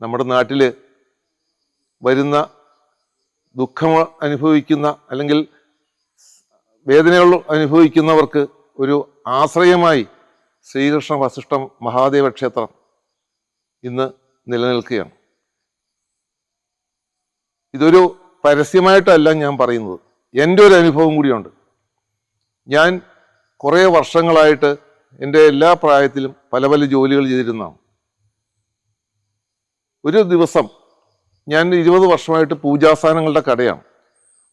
നമ്മുടെ നാട്ടിൽ വരുന്ന ദുഃഖം അനുഭവിക്കുന്ന അല്ലെങ്കിൽ വേദനകൾ അനുഭവിക്കുന്നവർക്ക് ഒരു ആശ്രയമായി ശ്രീകൃഷ്ണ വസിഷ്ഠ മഹാദേവ ക്ഷേത്രം ഇന്ന് നിലനിൽക്കുകയാണ്. ഇതൊരു പരസ്യമായിട്ടല്ല ഞാൻ പറയുന്നത്, എൻ്റെ ഒരു അനുഭവം കൂടിയുണ്ട്. ഞാൻ കുറേ വർഷങ്ങളായിട്ട് എൻ്റെ എല്ലാ പ്രായത്തിലും പല പല ജോലികൾ ചെയ്തിരുന്നതാണ്. ഒരു ദിവസം ഞാൻ 20 വർഷമായിട്ട് പൂജാസാധനങ്ങളുടെ കടയാണ്.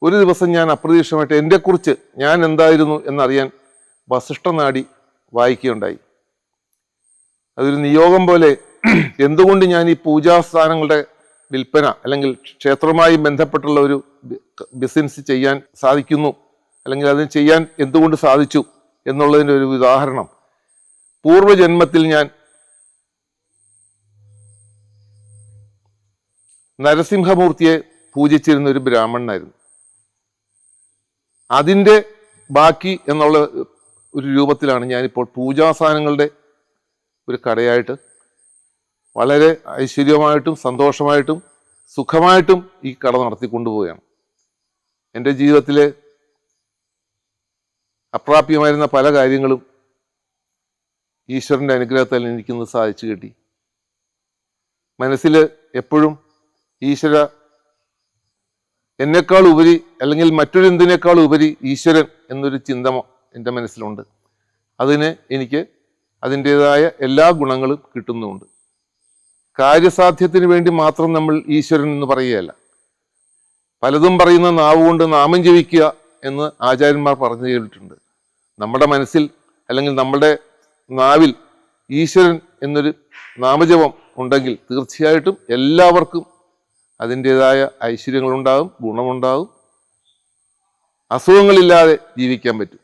ഒരു ദിവസം ഞാൻ അപ്രതീക്ഷിതമായിട്ട് എന്നെക്കുറിച്ച് ഞാൻ എന്തായിരുന്നു എന്നറിയാൻ വസിഷ്ഠ നാഡി വായിക്കുകയുണ്ടായി. അതൊരു നിയോഗം പോലെ എന്തുകൊണ്ട് ഞാൻ ഈ പൂജാസ്ഥാനങ്ങളുടെ വിൽപ്പന അല്ലെങ്കിൽ ക്ഷേത്രവുമായി ബന്ധപ്പെട്ടുള്ള ഒരു ബിസിനസ് ചെയ്യാൻ സാധിക്കുന്നു, അല്ലെങ്കിൽ അതിന് ചെയ്യാൻ എന്തുകൊണ്ട് സാധിച്ചു എന്നുള്ളതിൻ്റെ ഒരു ഉദാഹരണം, പൂർവ്വജന്മത്തിൽ ഞാൻ നരസിംഹമൂർത്തിയെ പൂജിച്ചിരുന്ന ഒരു ബ്രാഹ്മണനായിരുന്നു. അതിൻ്റെ ബാക്കി എന്നുള്ള ഒരു രൂപത്തിലാണ് ഞാനിപ്പോൾ പൂജാസാധനങ്ങളുടെ ഒരു കടയായിട്ട് വളരെ ഐശ്വര്യമായിട്ടും സന്തോഷമായിട്ടും സുഖമായിട്ടും ഈ കട നടത്തിക്കൊണ്ടുപോവുകയാണ്. എൻ്റെ ജീവിതത്തിലെ അപ്രാപ്യമായിരുന്ന പല കാര്യങ്ങളും ഈശ്വരൻ്റെ അനുഗ്രഹത്താൽ എനിക്കിന്ന് സാധിച്ചു കിട്ടി. മനസ്സിൽ എപ്പോഴും ഈശ്വര എന്നെക്കാൾ ഉപരി അല്ലെങ്കിൽ മറ്റൊരെന്തിനേക്കാൾ ഉപരി ഈശ്വരൻ എന്നൊരു ചിന്ത എൻ്റെ മനസ്സിലുണ്ട്. അതിന് എനിക്ക് അതിൻ്റേതായ എല്ലാ ഗുണങ്ങളും കിട്ടുന്നുമുണ്ട്. കാര്യസാധ്യത്തിന് വേണ്ടി മാത്രം നമ്മൾ ഈശ്വരൻ എന്ന് പറയുകയല്ല. പലതും പറയുന്ന നാവ് കൊണ്ട് നാമം ജപിക്കുക എന്ന് ആചാര്യന്മാർ പറഞ്ഞു കേട്ടിട്ടുണ്ട്. നമ്മുടെ മനസ്സിൽ അല്ലെങ്കിൽ നമ്മുടെ നാവിൽ ഈശ്വരൻ എന്നൊരു നാമജപം ഉണ്ടെങ്കിൽ തീർച്ചയായിട്ടും എല്ലാവർക്കും അതിൻ്റേതായ ഐശ്വര്യങ്ങളുണ്ടാകും, ഗുണമുണ്ടാകും, അസുഖങ്ങളില്ലാതെ ജീവിക്കാൻ പറ്റും.